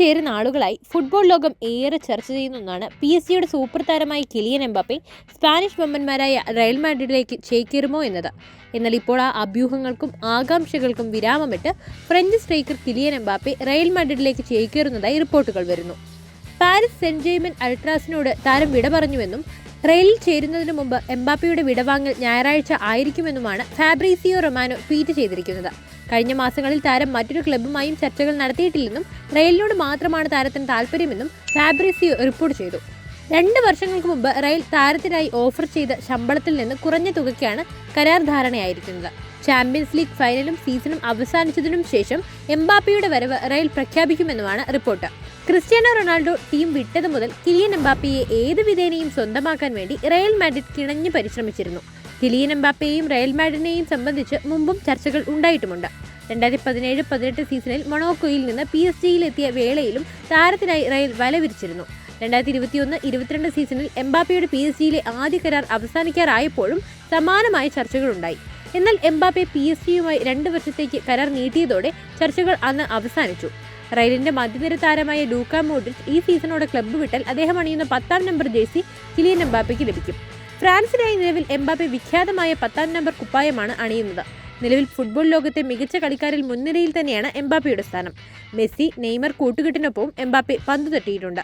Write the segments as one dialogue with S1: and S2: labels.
S1: കുറച്ചേറെ നാളുകളായി ഫുട്ബോൾ ലോകം ഏറെ ചർച്ച ചെയ്യുന്ന ഒന്നാണ് PSG സൂപ്പർ താരമായ കിലിയൻ എംബാപ്പെ സ്പാനിഷ് വമ്പന്മാരായ റയൽ മാഡ്രിഡിലേക്ക് ചേക്കേറുമോ എന്നത്. എന്നാൽ ഇപ്പോൾ ആ അഭ്യൂഹങ്ങൾക്കും ആകാംക്ഷകൾക്കും വിരാമമിട്ട് French striker Kylian Mbappe Real മാഡ്രിഡിലേക്ക് ചേക്കേറുന്നതായി റിപ്പോർട്ടുകൾ വരുന്നു. പാരീസ് സെന്റ് ജെർമെൻ അൾട്രാസിനോട് താരം വിട പറഞ്ഞുവെന്നും റയലിൽ ചേരുന്നതിന് മുമ്പ് എംബാപ്പയുടെ വിടവാങ്ങൽ ഞായറാഴ്ച ആയിരിക്കുമെന്നുമാണ് ഫാബ്രീസിയോ റൊമാനോ ട്വീറ്റ് ചെയ്തിരിക്കുന്നത്. കഴിഞ്ഞ മാസങ്ങളിൽ താരം മറ്റൊരു ക്ലബ്ബുമായും ചർച്ചകൾ നടത്തിയിട്ടില്ലെന്നും റയലിനോട് മാത്രമാണ് താരത്തിന് താല്പര്യമെന്നും ഫാബ്രീസിയോ റിപ്പോർട്ട് ചെയ്തു. 2 വർഷങ്ങൾക്ക് മുമ്പ് റയൽ താരത്തിനായി ഓഫർ ചെയ്ത ശമ്പളത്തിൽ നിന്ന് കുറഞ്ഞ തുകയ്ക്കാണ് കരാർ ധാരണയായിരിക്കുന്നത്. ചാമ്പ്യൻസ് ലീഗ് ഫൈനലും സീസണും അവസാനിച്ചതിനും ശേഷം എംബാപ്പയുടെ വരവ് റയൽ പ്രഖ്യാപിക്കുമെന്നുമാണ് റിപ്പോർട്ട്. ക്രിസ്ത്യാനോ റൊണാൾഡോ ടീം വിട്ടത് മുതൽ കിലിയൻ എംബാപ്പയെ ഏത് വിധേനയും സ്വന്തമാക്കാൻ വേണ്ടി റയൽ മാഡ്രിഡ് കിണഞ്ഞു പരിശ്രമിച്ചിരുന്നു. കിലിയൻ എംബാപ്പയെയും റയൽ മാഡ്രിഡിനെയും സംബന്ധിച്ച് മുമ്പും ചർച്ചകൾ ഉണ്ടായിട്ടുമുണ്ട്. 2017-18 സീസണിൽ മൊണോക്കോയിൽ നിന്ന് PSG-യിലെത്തിയ വേളയിലും താരത്തിനായി റയൽ വല വിരിച്ചിരുന്നു. 2021-22 സീസണിൽ എംബാപ്പയുടെ PSG-യിലെ ആദ്യ കരാർ അവസാനിക്കാറായപ്പോഴും സമാനമായ ചർച്ചകളുണ്ടായി. എന്നാൽ എംബാപ്പെ PSG-യുമായി 2 വർഷത്തേക്ക് കരാർ നീട്ടിയതോടെ ചർച്ചകൾ അന്ന് അവസാനിച്ചു. റയലിന്റെ മധ്യനിര താരമായ ലൂക്ക മോഡ്രിച്ച് ഈ സീസണോടെ ക്ലബ്ബ് വിട്ടാൽ അദ്ദേഹം അണിയുന്ന 10ാം നമ്പർ ജേഴ്സി കിലിയൻ എംബാപ്പയ്ക്ക് ലഭിക്കും. ഫ്രാൻസിനായി നിലവിൽ എംബാപ്പെ വിഖ്യാതമായ 10ാം നമ്പർ കുപ്പായമാണ് അണിയുന്നത്. നിലവിൽ ഫുട്ബോൾ ലോകത്തെ മികച്ച കളിക്കാരിൽ മുൻനിരയിൽ തന്നെയാണ് എംബാപ്പയുടെ സ്ഥാനം. മെസ്സി, നെയ്മർ കൂട്ടുകെട്ടിനൊപ്പവും എംബാപ്പെ പന്ത് തട്ടിയിട്ടുണ്ട്.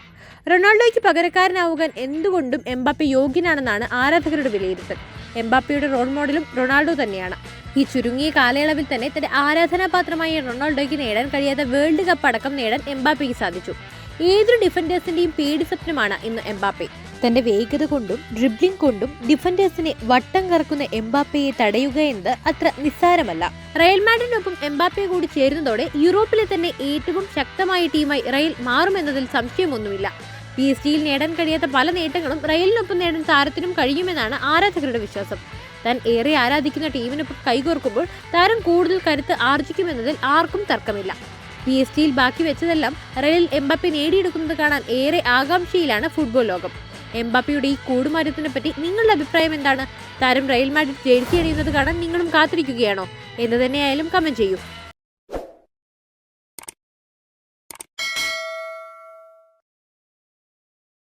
S1: റൊണാൾഡോയ്ക്ക് പകരക്കാരനാവുവാൻ എന്തുകൊണ്ടും എംബാപ്പെ യോഗ്യനാണെന്നാണ് ആരാധകരുടെ വിലയിരുത്തൽ. എംബാപ്പയുടെ റോൾ മോഡലും റൊണാൾഡോ തന്നെയാണ്. ഈ ചുരുങ്ങിയ കാലയളവിൽ തന്നെ തന്റെ ആരാധനാപാത്രമായ റൊണാൾഡോയ്ക്ക് നേടാൻ കഴിയാത്ത വേൾഡ് കപ്പ് അടക്കം നേടാൻ എംബാപ്പയ്ക്ക് സാധിച്ചു. ഏതൊരു ഡിഫൻഡേഴ്സിന്റെയും പേടി സ്വപ്നമാണ് ഇന്ന് എംബാപ്പെ. തന്റെ വേഗത കൊണ്ടും ഡ്രിബ്ലിംഗ് കൊണ്ടും ഡിഫൻഡേഴ്സിനെ വട്ടം കറക്കുന്ന എംബാപ്പയെ തടയുക എന്നത് അത്ര നിസ്സാരമല്ല. റയൽ മാഡ്രിഡിനൊപ്പം എംബാപ്പെ കൂടി ചേരുന്നതോടെ യൂറോപ്പിലെ തന്നെ ഏറ്റവും ശക്തമായ ടീമായി റയൽ മാറുമെന്നതിൽ സംശയമൊന്നുമില്ല. PSG-യിൽ നേടാൻ കഴിയാത്ത പല നേട്ടങ്ങളും റയലിനൊപ്പം നേടാൻ താരത്തിനും കഴിയുമെന്നാണ് ആരാധകരുടെ വിശ്വാസം. താൻ ഏറെ ആരാധിക്കുന്ന ടീമിനൊപ്പം കൈകോർക്കുമ്പോൾ താരം കൂടുതൽ കരുത്ത് ആർജിക്കുമെന്നതിൽ ആർക്കും തർക്കമില്ല. PSG-യിൽ ബാക്കി വെച്ചതെല്ലാം റയലിൽ എംബാപ്പെ നേടിയെടുക്കുന്നത് കാണാൻ ഏറെ ആകാംക്ഷയിലാണ് ഫുട്ബോൾ ലോകം. എംബാപ്പയുടെ ഈ കൂടുമാറ്റത്തിനെ പറ്റി നിങ്ങളുടെ അഭിപ്രായം എന്താണ്? താരം റയൽ മാഡ്രിഡ് ജേഴ്സി അണിയുന്നത് കാണാൻ നിങ്ങളും കാത്തിരിക്കുകയാണോ? എന്ന് തന്നെയായാലും കമന്റ് ചെയ്യൂ.